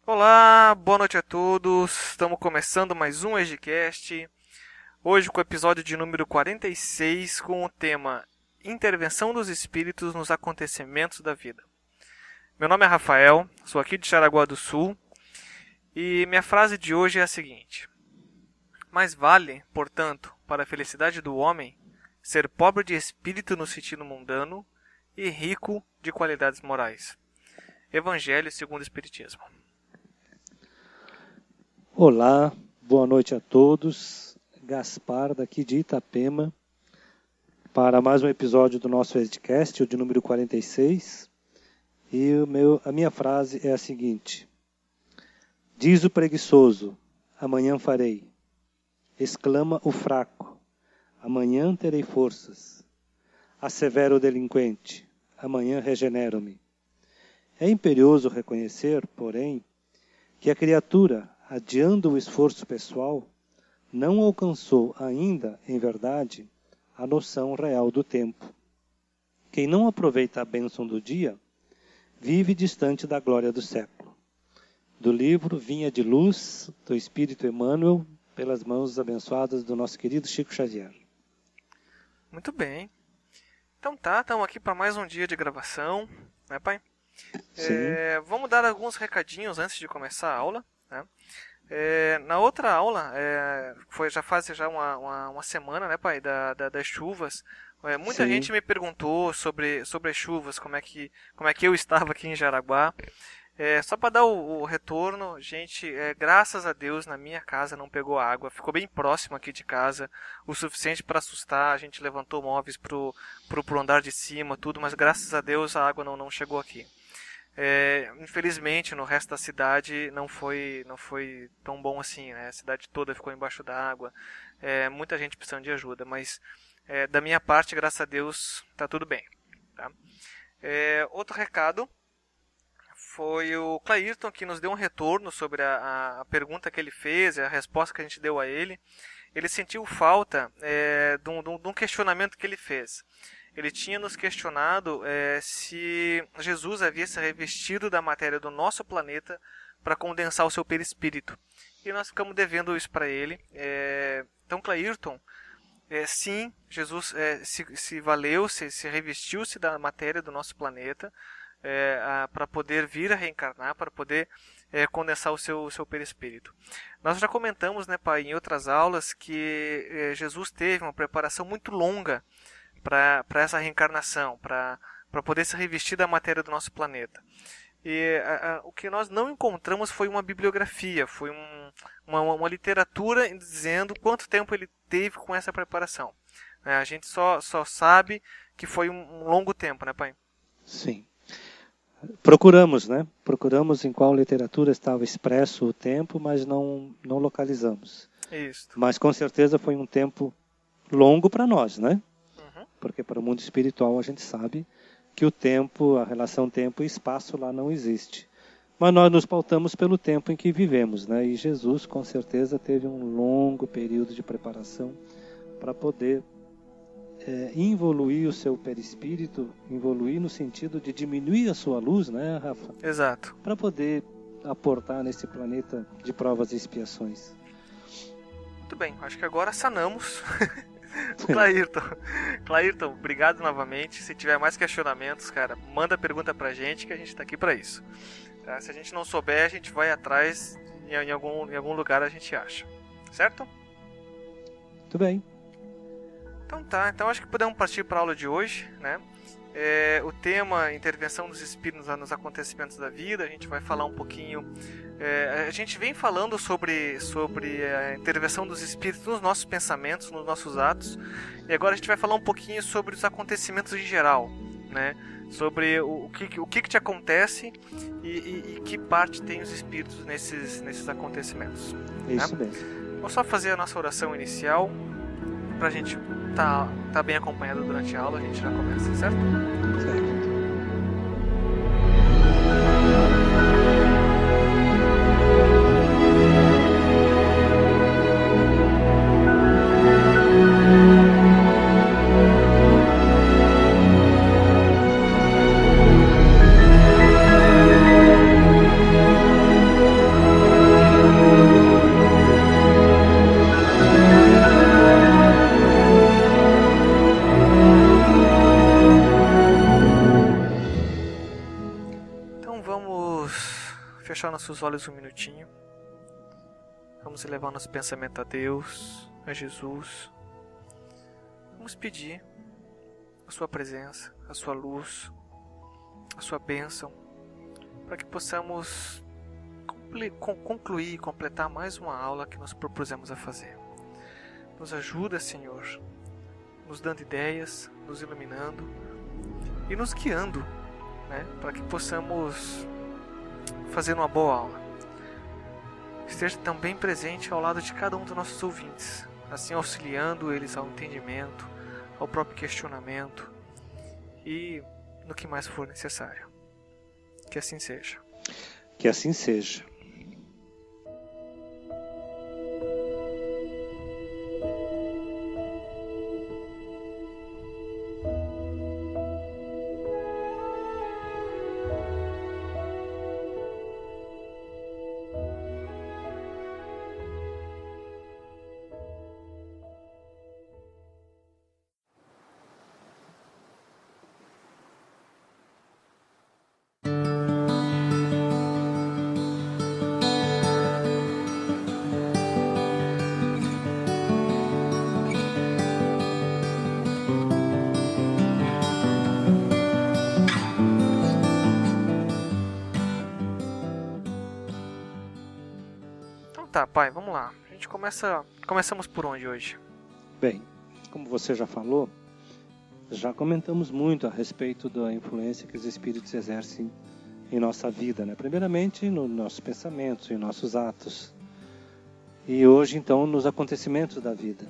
Olá, boa noite a todos. Estamos começando mais um EGCast. Hoje com o episódio de número 46 com o tema Intervenção dos Espíritos nos Acontecimentos da Vida. Meu nome é Rafael, sou aqui de Jaraguá do Sul e minha frase de hoje é a seguinte: mais vale, portanto, para a felicidade do homem ser pobre de espírito no sentido mundano e rico de qualidades morais. Evangelho segundo o Espiritismo. Olá, boa noite a todos. Gaspar, daqui de Itapema, para mais um episódio do nosso podcast, o de número 46. E a minha frase é a seguinte: diz o preguiçoso, amanhã farei. Exclama o fraco, amanhã terei forças. Assevera o delinquente, amanhã regenero-me. É imperioso reconhecer, porém, que a criatura, adiando o esforço pessoal, não alcançou ainda, em verdade, a noção real do tempo. Quem não aproveita a bênção do dia, vive distante da glória do século. Do livro Vinha de Luz, do Espírito Emmanuel, pelas mãos abençoadas do nosso querido Chico Xavier. Muito bem. Então tá, estamos aqui para mais um dia de gravação, né, pai? Sim. Vamos dar alguns recadinhos antes de começar a aula, né? Na outra aula, já faz uma semana, né, pai, das chuvas. Muita Sim. gente me perguntou sobre as chuvas, como é que eu estava aqui em Jaraguá. Só para dar o retorno, gente, graças a Deus na minha casa não pegou água, ficou bem próximo aqui de casa, o suficiente para assustar. A gente levantou móveis pro andar de cima, tudo, mas graças a Deus a água não chegou aqui. Infelizmente no resto da cidade não foi tão bom assim, né? A cidade toda ficou embaixo da água, muita gente precisando de ajuda, mas da minha parte, graças a Deus, tá tudo bem, tá? Outro recado foi o Clairton, que nos deu um retorno sobre a pergunta que ele fez, a resposta que a gente deu a ele. Ele sentiu falta de um questionamento que ele fez. Ele tinha nos questionado se Jesus havia se revestido da matéria do nosso planeta para condensar o seu perispírito. E nós ficamos devendo isso para ele. Então, Clairton, sim, Jesus se valeu, se revestiu-se da matéria do nosso planeta para poder vir a reencarnar, para poder condensar o seu perispírito. Nós já comentamos, né, pai, em outras aulas, que Jesus teve uma preparação muito longa para essa reencarnação, para poder se revestir da matéria do nosso planeta. E o que nós não encontramos foi uma bibliografia, foi uma literatura dizendo quanto tempo ele teve com essa preparação. A gente só sabe que foi um longo tempo, né, pai? Sim. Procuramos, né? Procuramos em qual literatura estava expresso o tempo, mas não localizamos. Isso. Mas com certeza foi um tempo longo para nós, né? Porque para o mundo espiritual a gente sabe que o tempo, a relação tempo e espaço lá não existe. Mas nós nos pautamos pelo tempo em que vivemos, né? E Jesus com certeza teve um longo período de preparação para poder involuir o seu perispírito, involuir no sentido de diminuir a sua luz, né, Rafa? Exato. Para poder aportar nesse planeta de provas e expiações. Muito bem, acho que agora sanamos. Clairton, obrigado novamente. Se tiver mais questionamentos, cara, manda pergunta pra gente que a gente tá aqui pra isso. Tá? Se a gente não souber, a gente vai atrás, em algum lugar a gente acha. Certo? Muito bem. Então tá, então acho que podemos partir para a aula de hoje, né? O tema intervenção dos espíritos nos acontecimentos da vida. A gente vai falar um pouquinho. A gente vem falando sobre a intervenção dos espíritos nos nossos pensamentos, nos nossos atos. E agora a gente vai falar um pouquinho sobre os acontecimentos em geral, né? Sobre o que te acontece e que parte tem os espíritos nesses acontecimentos. Isso né? mesmo. Vou só fazer a nossa oração inicial pra gente tá bem acompanhado durante a aula. A gente já começa, certo? Certo. Vamos fechar nossos olhos um minutinho. Vamos elevar nosso pensamento a Deus, a Jesus. Vamos pedir a sua presença, a sua luz, a sua bênção, para que possamos concluir e completar mais uma aula que nós propusemos a fazer. Nos ajuda, Senhor, nos dando ideias, nos iluminando e nos guiando, né, para que possamos fazer uma boa aula. Esteja também presente ao lado de cada um dos nossos ouvintes, assim auxiliando eles ao entendimento, ao próprio questionamento e no que mais for necessário. Que assim seja. Que assim seja. Tá, pai, vamos lá. A gente começamos por onde hoje? Bem, como você já falou, já comentamos muito a respeito da influência que os espíritos exercem em nossa vida, né? Primeiramente nos nossos pensamentos, em nossos atos. E hoje, então, nos acontecimentos da vida.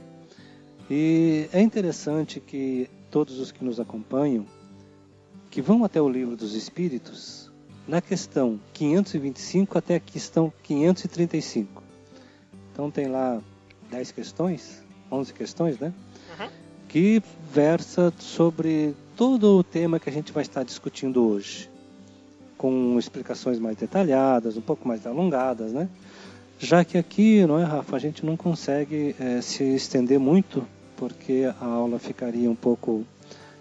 E é interessante que todos os que nos acompanham, que vão até o Livro dos Espíritos, na questão 525 até a questão 535. Então tem lá 10 questões, 11 questões, né? Uhum. Que versa sobre todo o tema que a gente vai estar discutindo hoje. Com explicações mais detalhadas, um pouco mais alongadas, né? Já que aqui, não é, Rafa, a gente não consegue se estender muito, porque a aula ficaria um pouco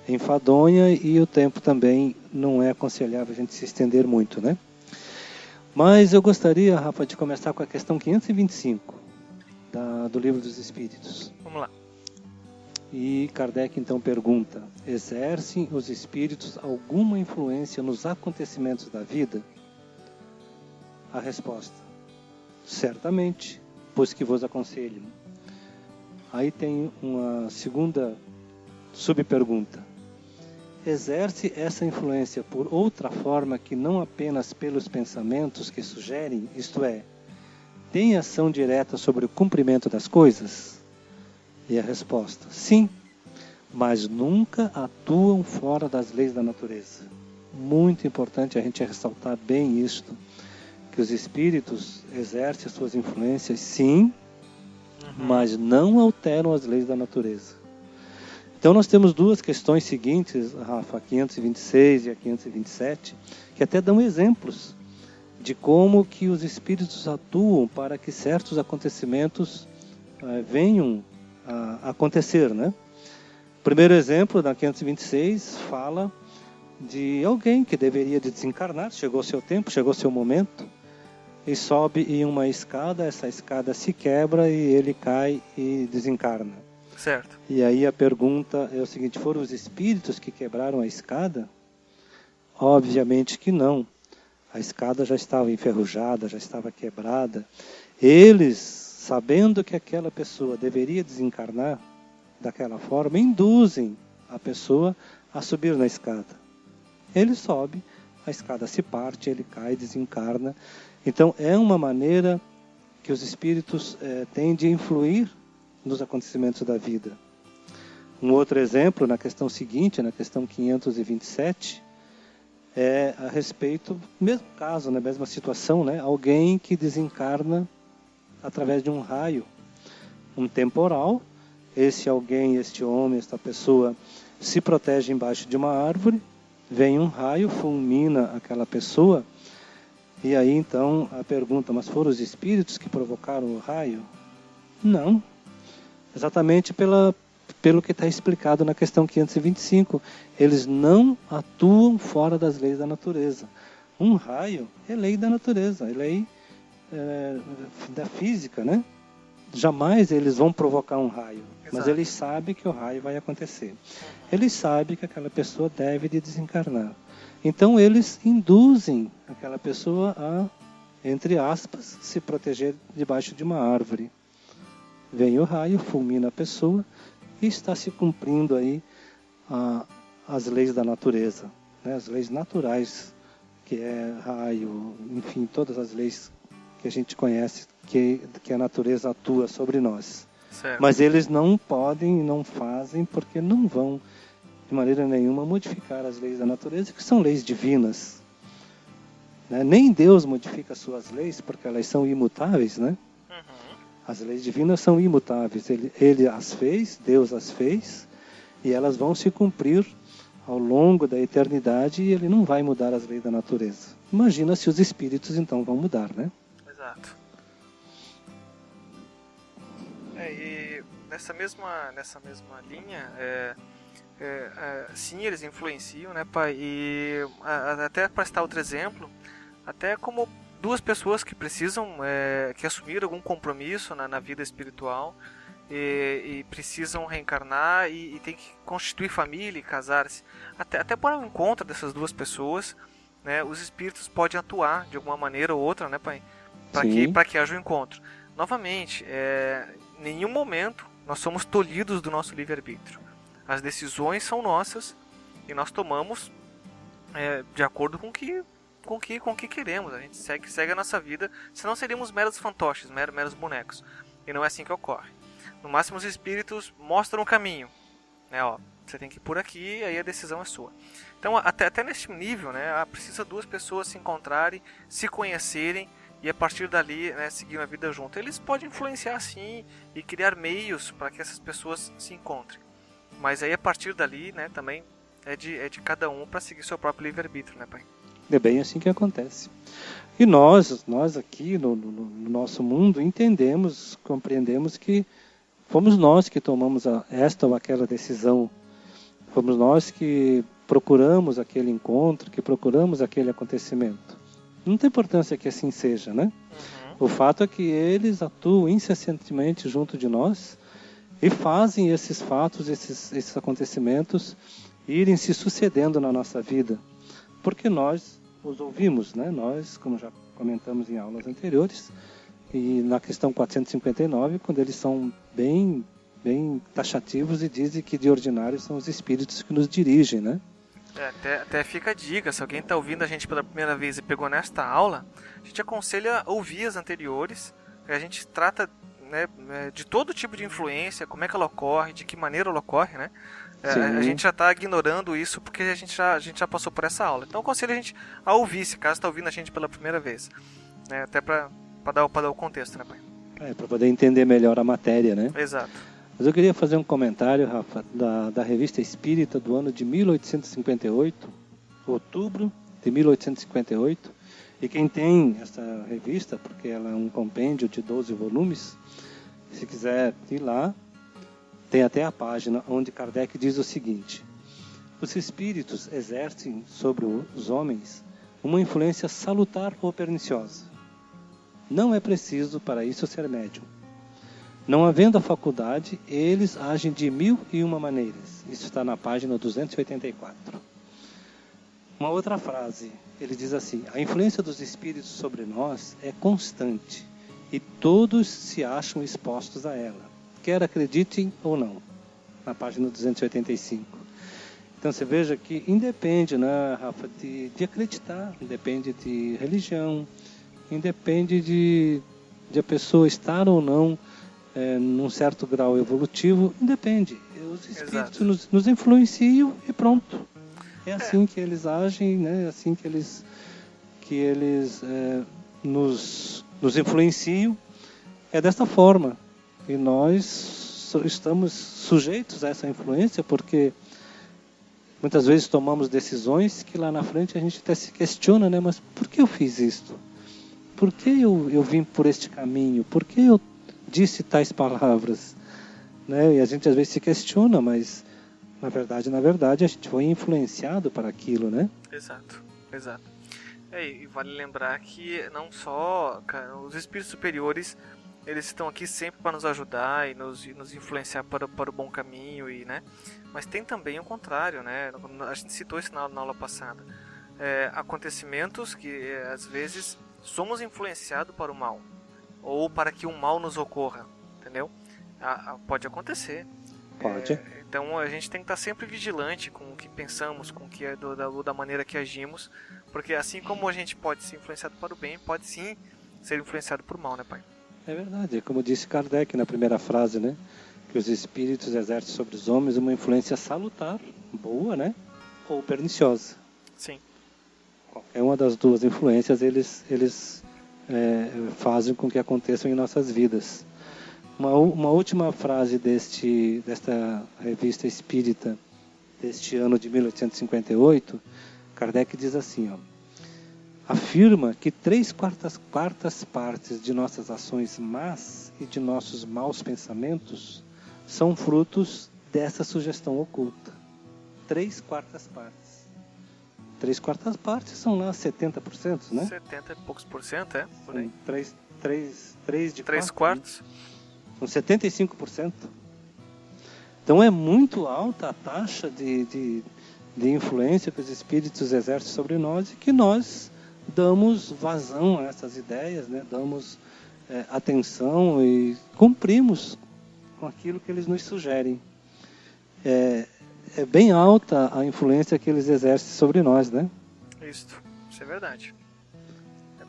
enfadonha e o tempo também não é aconselhável a gente se estender muito, né? Mas eu gostaria, Rafa, de começar com a questão 525 do Livro dos Espíritos. Vamos lá. E Kardec então pergunta: exercem os espíritos alguma influência nos acontecimentos da vida? A resposta: certamente, pois que vos aconselho. Aí tem uma segunda subpergunta: exerce essa influência por outra forma que não apenas pelos pensamentos que sugerem, isto é, tem ação direta sobre o cumprimento das coisas? E a resposta: sim, mas nunca atuam fora das leis da natureza. Muito importante a gente ressaltar bem isto, que os espíritos exercem as suas influências, sim, mas não alteram as leis da natureza. Então nós temos duas questões seguintes, Rafa, a 526 e a 527, que até dão exemplos de como que os espíritos atuam para que certos acontecimentos venham a acontecer, né? O primeiro exemplo, na 526, fala de alguém que deveria desencarnar, chegou seu tempo, chegou seu momento, e sobe em uma escada, essa escada se quebra e ele cai e desencarna. Certo. E aí a pergunta é o seguinte: foram os espíritos que quebraram a escada? Obviamente que não. A escada já estava enferrujada, já estava quebrada. Eles, sabendo que aquela pessoa deveria desencarnar daquela forma, induzem a pessoa a subir na escada. Ele sobe, a escada se parte, ele cai, desencarna. Então é uma maneira que os espíritos têm de influir nos acontecimentos da vida. Um outro exemplo, na questão seguinte, na questão 527, é a respeito, mesmo caso, na mesma situação, né? Alguém que desencarna através de um raio, um temporal. Esse alguém, este homem, esta pessoa se protege embaixo de uma árvore, vem um raio, fulmina aquela pessoa, e aí então a pergunta: mas foram os espíritos que provocaram o raio? Não. Exatamente pelo que está explicado na questão 525. Eles não atuam fora das leis da natureza. Um raio é lei da natureza, é lei da física, né? Jamais eles vão provocar um raio, mas eles sabem que o raio vai acontecer. Eles sabem que aquela pessoa deve de desencarnar. Então eles induzem aquela pessoa a, entre aspas, se proteger debaixo de uma árvore. Vem o raio, fulmina a pessoa e está se cumprindo aí as leis da natureza, né? As leis naturais, que é raio, enfim, todas as leis que a gente conhece, que a natureza atua sobre nós. Certo. Mas eles não podem e não fazem porque não vão, de maneira nenhuma, modificar as leis da natureza, que são leis divinas. Né? Nem Deus modifica as suas leis porque elas são imutáveis, né? As leis divinas são imutáveis. Ele as fez, Deus as fez, e elas vão se cumprir ao longo da eternidade, e ele não vai mudar as leis da natureza. Imagina se os espíritos então vão mudar, né? Exato. E nessa mesma linha, sim, eles influenciam, né, pai? E até para citar outro exemplo, até como duas pessoas que precisam, que assumiram algum compromisso na vida espiritual e precisam reencarnar e tem que constituir família e casar-se. Até para o encontro dessas duas pessoas, né, os espíritos podem atuar de alguma maneira ou outra, né, pai? Para que haja um encontro. Novamente, em nenhum momento nós somos tolhidos do nosso livre-arbítrio. As decisões são nossas e nós tomamos de acordo com o que queremos. A gente segue a nossa vida, senão seríamos meros fantoches, meros bonecos. E não é assim que ocorre. No máximo, os espíritos mostram o caminho. Né, ó, você tem que ir por aqui, aí a decisão é sua. Então, até nesse nível, né, precisa duas pessoas se encontrarem, se conhecerem, e a partir dali, né, seguir uma vida junto. Eles podem influenciar sim e criar meios para que essas pessoas se encontrem. Mas aí a partir dali, né, também é de cada um para seguir seu próprio livre-arbítrio, né, pai? É bem assim que acontece. E nós aqui no nosso mundo entendemos, compreendemos que fomos nós que tomamos esta ou aquela decisão. Fomos nós que procuramos aquele encontro, que procuramos aquele acontecimento. Não tem importância que assim seja, né? O fato é que eles atuam incessantemente junto de nós e fazem esses fatos, esses acontecimentos irem se sucedendo na nossa vida. Porque nós os ouvimos, né? Nós, como já comentamos em aulas anteriores, e na questão 459, quando eles são bem taxativos e dizem que de ordinário são os espíritos que nos dirigem, né? Até fica a dica, se alguém está ouvindo a gente pela primeira vez e pegou nesta aula, a gente aconselha ouvir as anteriores. A gente trata, né, de todo tipo de influência, como é que ela ocorre, de que maneira ela ocorre, né? A gente já está ignorando isso porque a gente já passou por essa aula. Então aconselho a gente a ouvir, se caso está ouvindo a gente pela primeira vez, né? Até para dar o contexto, né, pai? Para poder entender melhor a matéria, né? Exato. Mas eu queria fazer um comentário, Rafa, da Revista Espírita do ano de 1858, outubro de 1858. E quem tem essa revista, porque ela é um compêndio de 12 volumes, se quiser ir lá, tem até a página onde Kardec diz o seguinte: os espíritos exercem sobre os homens uma influência salutar ou perniciosa. Não é preciso para isso ser médium. Não havendo a faculdade, eles agem de 1001 maneiras. Isso está na página 284. Uma outra frase, ele diz assim: a influência dos espíritos sobre nós é constante e todos se acham expostos a ela, quer acreditem ou não. Na página 285. Então você veja que independe, né, Rafa, de acreditar, independe de religião, independe de a pessoa estar ou não num certo grau evolutivo, independe. Os espíritos nos influenciam e pronto. É assim que eles agem, né? É assim que eles nos influenciam. É desta forma. E nós estamos sujeitos a essa influência porque muitas vezes tomamos decisões que lá na frente a gente até se questiona, né? Mas por que eu fiz isto? Por que eu vim por este caminho? Por que eu disse tais palavras? Né? E a gente às vezes se questiona, mas na verdade a gente foi influenciado para aquilo, né? Exato. E vale lembrar que não só os espíritos superiores, eles estão aqui sempre para nos ajudar e nos influenciar para o bom caminho, né? Mas tem também o contrário, né? A gente citou isso na aula passada. Acontecimentos que às vezes somos influenciados para o mal ou para que o mal nos ocorra, entendeu? Pode acontecer. Pode. Então a gente tem que estar sempre vigilante com o que pensamos, com o que da maneira que agimos, porque assim como a gente pode ser influenciado para o bem, pode sim ser influenciado por mal, né, pai? É verdade, como disse Kardec na primeira frase, né? Que os espíritos exercem sobre os homens uma influência salutar, boa, né? Ou perniciosa. Sim. Qualquer uma das duas influências eles fazem com que aconteçam em nossas vidas. Uma última frase desta revista espírita deste ano de 1858, Kardec diz assim, ó, afirma que 3/4 partes de nossas ações más e de nossos maus pensamentos são frutos dessa sugestão oculta. 3/4 partes. 3/4 partes são lá 70%, né? 70 e poucos por cento, por aí. 3 de 3 4, quartos. São 75%. Então é muito alta a taxa de influência que os espíritos exercem sobre nós e que nós damos vazão a essas ideias, né? Damos atenção e cumprimos com aquilo que eles nos sugerem. É bem alta a influência que eles exercem sobre nós, né? Isso é verdade.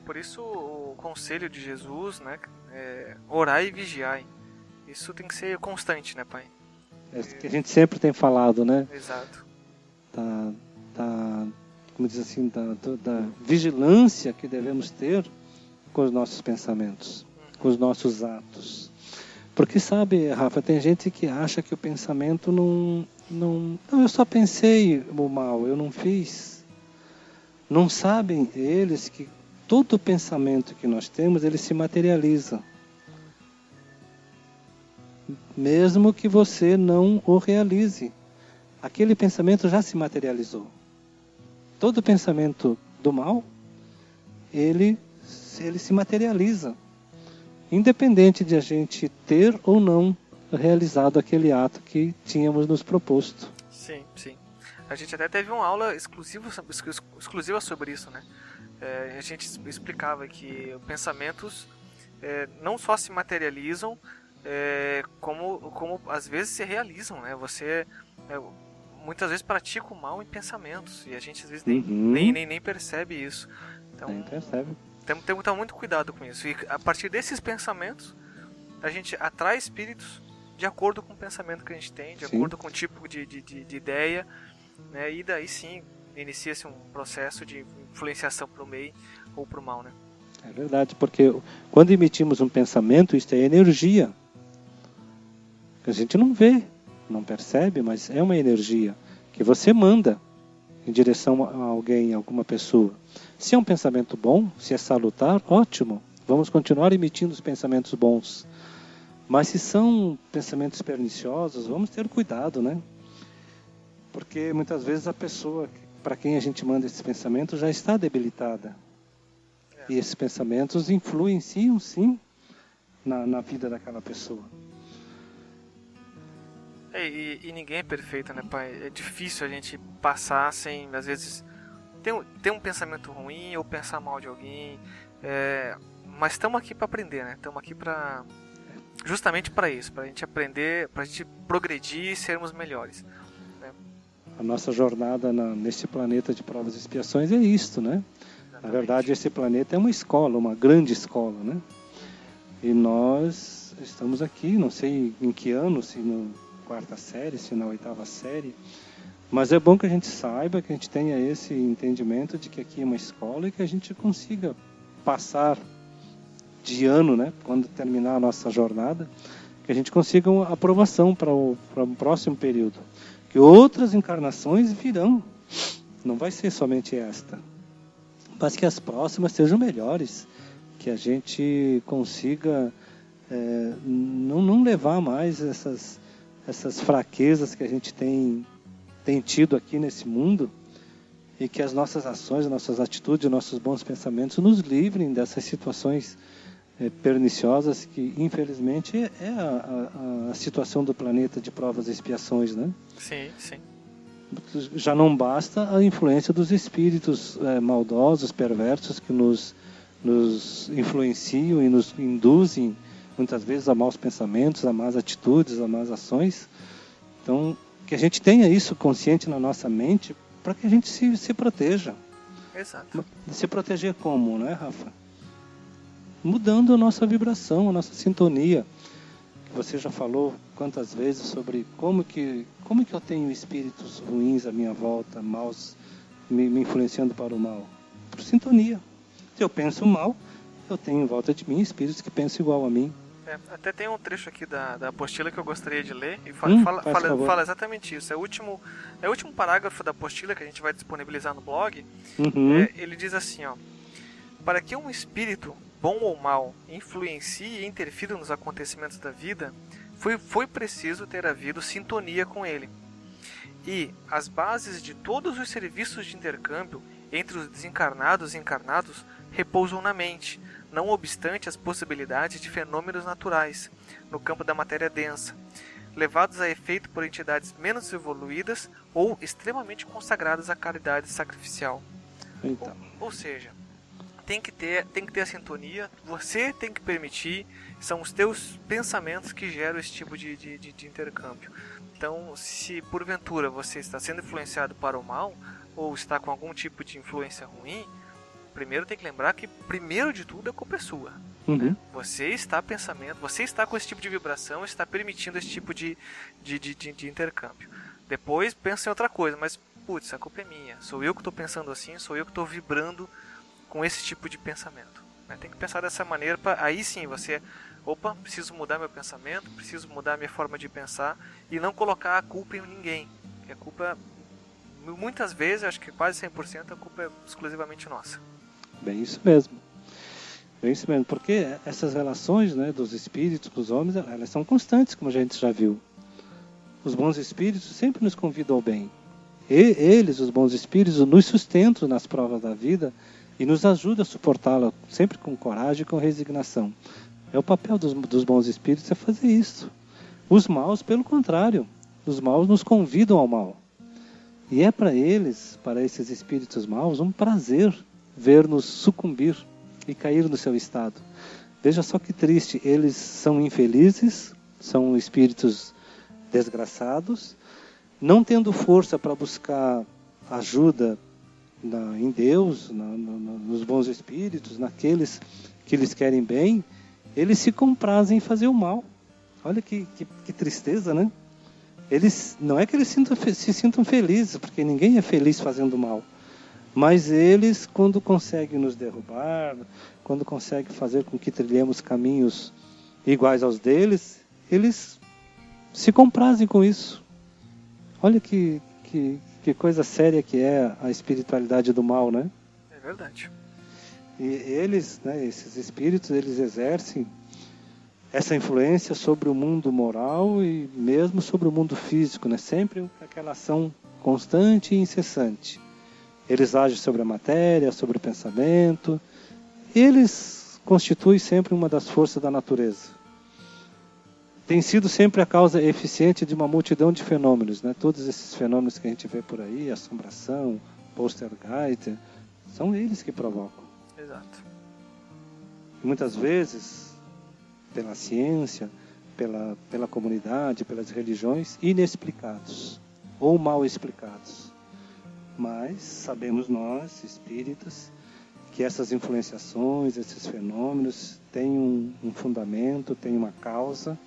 Por isso o conselho de Jesus, né? Orai e vigiai. Isso tem que ser constante, né, pai? É isso que a gente sempre tem falado, né? Exato. Como diz assim, da vigilância que devemos ter com os nossos pensamentos, com os nossos atos. Porque, sabe, Rafa, tem gente que acha que o pensamento não, eu só pensei o mal, eu não fiz. Não sabem eles que todo pensamento que nós temos, ele se materializa. Mesmo que você não o realize. Aquele pensamento já se materializou. Todo pensamento do mal, ele se materializa. Independente de a gente ter ou não realizado aquele ato que tínhamos nos proposto. Sim, sim. A gente até teve uma aula exclusiva sobre isso, né? A gente explicava que pensamentos não só se materializam, como às vezes se realizam, né? Você muitas vezes pratica o mal em pensamentos e a gente às vezes nem percebe isso. Então, nem percebe. Temos que tomar muito cuidado com isso. E a partir desses pensamentos, a gente atrai espíritos de acordo com o pensamento que a gente tem, de acordo com o tipo de ideia, né? E daí sim inicia-se um processo de influenciação para o bem ou para o mal, né? É verdade, porque quando emitimos um pensamento, isso é energia. Que a gente não vê, não percebe, mas é uma energia que você manda em direção a alguém, a alguma pessoa. Se é um pensamento bom, se é salutar, ótimo. Vamos continuar emitindo os pensamentos bons. Mas se são pensamentos perniciosos, vamos ter cuidado, né? Porque muitas vezes a pessoa para quem a gente manda esses pensamentos já está debilitada. E esses pensamentos influenciam, sim, na vida daquela pessoa. E ninguém é perfeito, né, pai? É difícil a gente passar sem, às vezes, ter um pensamento ruim ou pensar mal de alguém. Mas estamos aqui para aprender, né? Estamos aqui justamente para isso, para a gente aprender, para a gente progredir e sermos melhores. Né? A nossa jornada nesse planeta de provas e expiações é isto, né? Exatamente. Na verdade, esse planeta é uma escola, uma grande escola, né? E nós estamos aqui, não sei em que ano, se na 4ª série, se na 8ª série, mas é bom que a gente saiba, que a gente tenha esse entendimento de que aqui é uma escola e que a gente consiga passar de ano, né, quando terminar a nossa jornada, que a gente consiga uma aprovação para o próximo período, que outras encarnações virão, não vai ser somente esta, mas que as próximas sejam melhores, que a gente consiga não levar mais essas fraquezas que a gente tem tido aqui nesse mundo e que as nossas ações, as nossas atitudes, os nossos bons pensamentos nos livrem dessas situações perniciosas que, infelizmente, é a situação do planeta de provas e expiações, né? Sim, sim. Já não basta a influência dos espíritos maldosos, perversos, que nos influenciam e nos induzem, muitas vezes, a maus pensamentos, a más atitudes, a más ações. Então, que a gente tenha isso consciente na nossa mente para que a gente se proteja. Exato. Se proteger como, né, Rafa? Mudando a nossa vibração, a nossa sintonia. Você já falou quantas vezes sobre como que eu tenho espíritos ruins à minha volta, maus, me influenciando para o mal? Por sintonia. Se eu penso mal, eu tenho em volta de mim espíritos que pensam igual a mim. Até tem um trecho aqui da apostila que eu gostaria de ler e fala exatamente isso. É o último parágrafo da apostila que a gente vai disponibilizar no blog. Ele diz assim, ó: para que um espírito, bom ou mal, influencie e interfira nos acontecimentos da vida, foi preciso ter havido sintonia com ele. E as bases de todos os serviços de intercâmbio entre os desencarnados e encarnados repousam na mente, não obstante as possibilidades de fenômenos naturais, no campo da matéria densa, levados a efeito por entidades menos evoluídas ou extremamente consagradas à caridade sacrificial. Então. Ou seja, tem que ter a sintonia, você tem que permitir, são os teus pensamentos que geram esse tipo de intercâmbio. Então, se porventura você está sendo influenciado para o mal, ou está com algum tipo de influência ruim, primeiro tem que lembrar que, primeiro de tudo, a culpa é sua. Né? Você está com esse tipo de vibração, está permitindo esse tipo de intercâmbio. Depois pensa em outra coisa, mas, putz, a culpa é minha. Sou eu que estou pensando assim, sou eu que estou vibrando com esse tipo de pensamento. Né? Tem que pensar dessa maneira, aí sim você... Opa, preciso mudar meu pensamento, preciso mudar minha forma de pensar e não colocar a culpa em ninguém. Porque a culpa, muitas vezes, acho que quase 100%, a culpa é exclusivamente nossa. Bem isso mesmo. Porque essas relações, né, dos espíritos com os homens, elas são constantes, como a gente já viu. Os bons espíritos sempre nos convidam ao bem. E eles, os bons espíritos, nos sustentam nas provas da vida e nos ajudam a suportá-la, sempre com coragem e com resignação. É o papel dos bons espíritos é fazer isso. Os maus, pelo contrário, os maus nos convidam ao mal. E é para esses espíritos maus, um prazer ver-nos sucumbir e cair no seu estado. Veja só que triste, eles são infelizes, são espíritos desgraçados, não tendo força para buscar ajuda em Deus, nos bons espíritos, naqueles que lhes querem bem, eles se comprazem em fazer o mal. Olha que tristeza, né? Não é que eles se sintam felizes, porque ninguém é feliz fazendo mal. Mas eles, quando conseguem nos derrubar, quando conseguem fazer com que trilhemos caminhos iguais aos deles, eles se comprazem com isso. Olha que coisa séria que é a espiritualidade do mal, né? É verdade. E eles, né, esses espíritos, eles exercem essa influência sobre o mundo moral e mesmo sobre o mundo físico, né? Sempre aquela ação constante e incessante. Eles agem sobre a matéria, sobre o pensamento. Eles constituem sempre uma das forças da natureza. Tem sido sempre a causa eficiente de uma multidão de fenômenos, né? Todos esses fenômenos que a gente vê por aí, assombração, poltergeist, são eles que provocam. Exato. E muitas vezes, pela ciência, pela comunidade, pelas religiões, inexplicados ou mal explicados. Mas sabemos nós, espíritas, que essas influenciações, esses fenômenos têm um fundamento, têm uma causa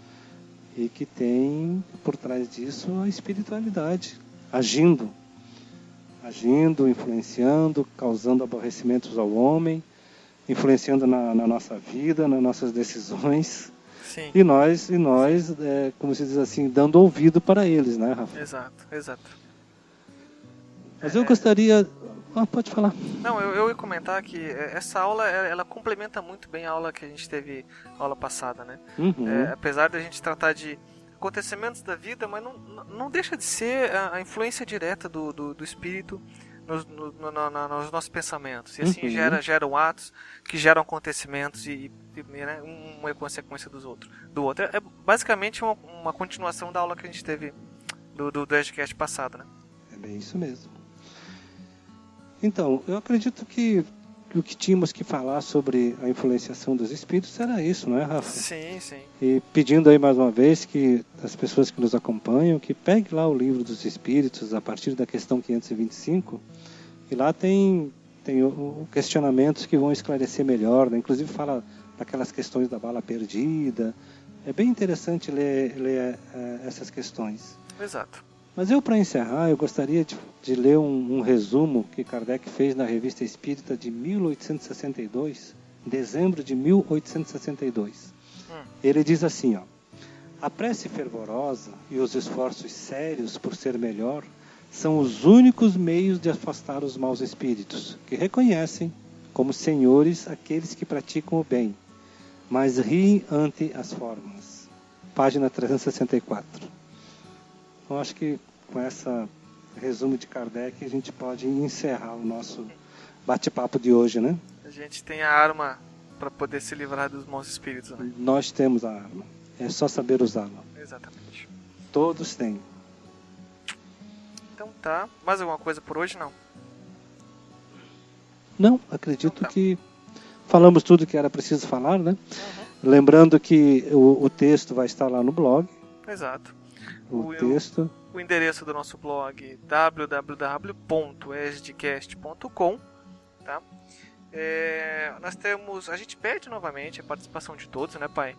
e que tem por trás disso a espiritualidade agindo, influenciando, causando aborrecimentos ao homem, influenciando na nossa vida, nas nossas decisões. Sim. E nós, como se diz assim, dando ouvido para eles, né, Rafa? Exato. Mas eu gostaria... pode falar. Não, eu ia comentar que essa aula, ela complementa muito bem a aula que a gente teve, a aula passada, né? Apesar de a gente tratar de acontecimentos da vida, mas não deixa de ser a influência direta do espírito nos nossos pensamentos. E assim geram atos que geram acontecimentos e né, uma é consequência do outro. É basicamente uma continuação da aula que a gente teve do ESGcast passado, né? É bem isso mesmo. Então, eu acredito que o que tínhamos que falar sobre a influenciação dos espíritos era isso, não é, Rafa? Sim, sim. E pedindo aí mais uma vez que as pessoas que nos acompanham, que peguem lá o livro dos espíritos a partir da questão 525, e lá tem questionamentos que vão esclarecer melhor, né? Inclusive fala daquelas questões da bala perdida. É bem interessante ler essas questões. Exato. Mas para encerrar, eu gostaria de ler um resumo que Kardec fez na Revista Espírita de 1862, dezembro de 1862. Ele diz assim, a prece fervorosa e os esforços sérios por ser melhor são os únicos meios de afastar os maus espíritos, que reconhecem como senhores aqueles que praticam o bem, mas riem ante as formas. Página 364. Eu acho que com esse resumo de Kardec a gente pode encerrar o nosso bate-papo de hoje, né? A gente tem a arma para poder se livrar dos maus espíritos, né? Nós temos a arma. É só saber usá-la. Exatamente. Todos têm. Então tá. Mais alguma coisa por hoje, não? Não, acredito que falamos tudo que era preciso falar, né? Lembrando que o texto vai estar lá no blog. Exato. O texto. O endereço do nosso blog www.esdcast.com, tá? A gente pede novamente a participação de todos, né, pai?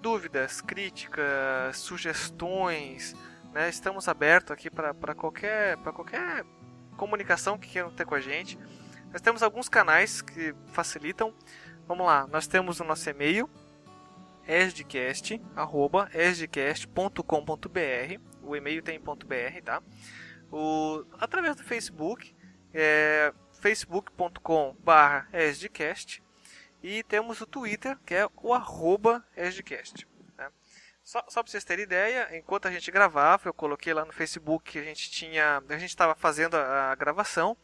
Dúvidas, críticas, sugestões, né? Estamos abertos aqui para qualquer comunicação que queiram ter com a gente. Nós temos alguns canais que facilitam. Vamos lá, nós temos o nosso e-mail esdcast@esdcast.com.br. O e-mail tem .br, tá? Através do Facebook, facebook.com/esdcast, e temos o Twitter, que é o @esdcast. Né? Só para vocês terem ideia, enquanto a gente gravava, eu coloquei lá no Facebook que a gente estava fazendo a gravação.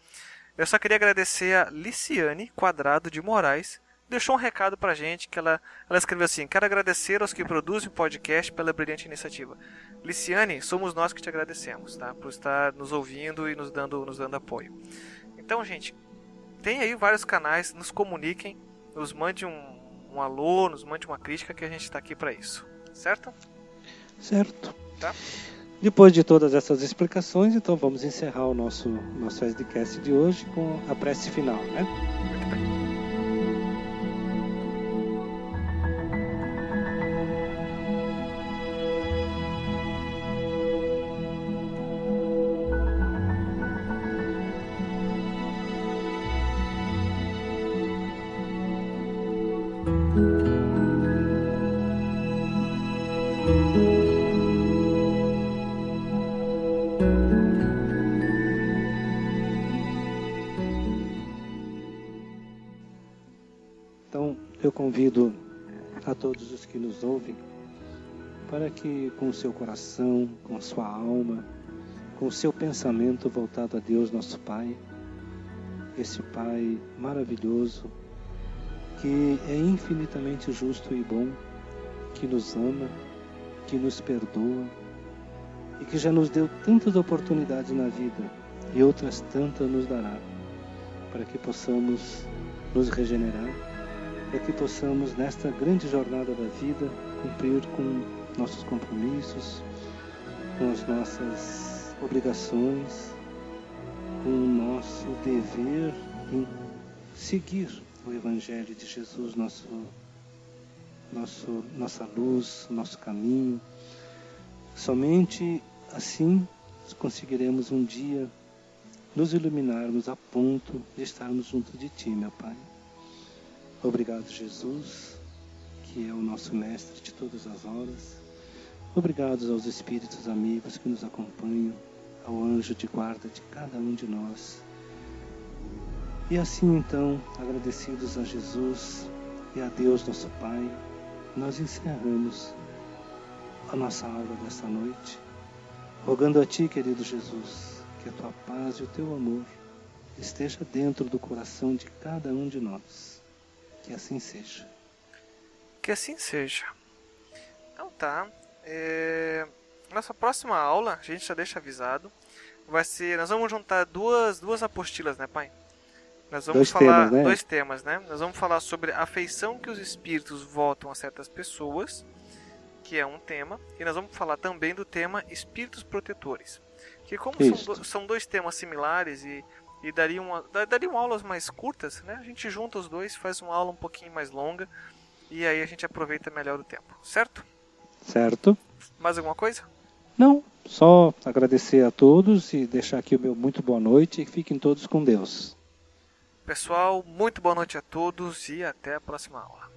Eu só queria agradecer a Liciane Quadrado de Moraes. Deixou um recado pra gente, que ela escreveu assim: quero agradecer aos que produzem o podcast pela brilhante iniciativa. Liciane, somos nós que te agradecemos, tá? Por estar nos ouvindo e nos dando apoio. Então, gente, tem aí vários canais, nos comuniquem, nos mande um alô, nos mande uma crítica, que a gente está aqui para isso. Certo? Certo. Tá? Depois de todas essas explicações, então vamos encerrar o nosso SDcast de hoje com a prece final, né? Muito bem. Então, eu convido a todos os que nos ouvem para que, com o seu coração, com a sua alma, com o seu pensamento voltado a Deus, nosso Pai, esse Pai maravilhoso, que é infinitamente justo e bom, que nos ama, que nos perdoa e que já nos deu tantas oportunidades na vida e outras tantas nos dará, para que possamos nos regenerar, para que possamos, nesta grande jornada da vida, cumprir com nossos compromissos, com as nossas obrigações, com o nosso dever em seguir o Evangelho de Jesus, nossa luz, nosso caminho. Somente assim conseguiremos um dia nos iluminarmos a ponto de estarmos junto de Ti, meu Pai. Obrigado, Jesus, que é o nosso mestre de todas as horas. Obrigado aos espíritos amigos que nos acompanham, ao anjo de guarda de cada um de nós. E assim, então, agradecidos a Jesus e a Deus, nosso Pai, nós encerramos a nossa aula desta noite, rogando a Ti, querido Jesus, que a tua paz e o teu amor esteja dentro do coração de cada um de nós. Que assim seja. Que assim seja. Então tá. Nossa próxima aula, a gente já deixa avisado, vai ser... Nós vamos juntar duas apostilas, né, pai? Nós vamos falar dois temas, né? Nós vamos falar sobre a afeição que os espíritos votam a certas pessoas, que é um tema, e nós vamos falar também do tema espíritos protetores. Que como são dois temas similares e dariam aulas mais curtas, né? A gente junta os dois, faz uma aula um pouquinho mais longa e aí a gente aproveita melhor o tempo, certo? Certo. Mais alguma coisa? Não, só agradecer a todos e deixar aqui o meu muito boa noite e fiquem todos com Deus. Pessoal, muito boa noite a todos e até a próxima aula.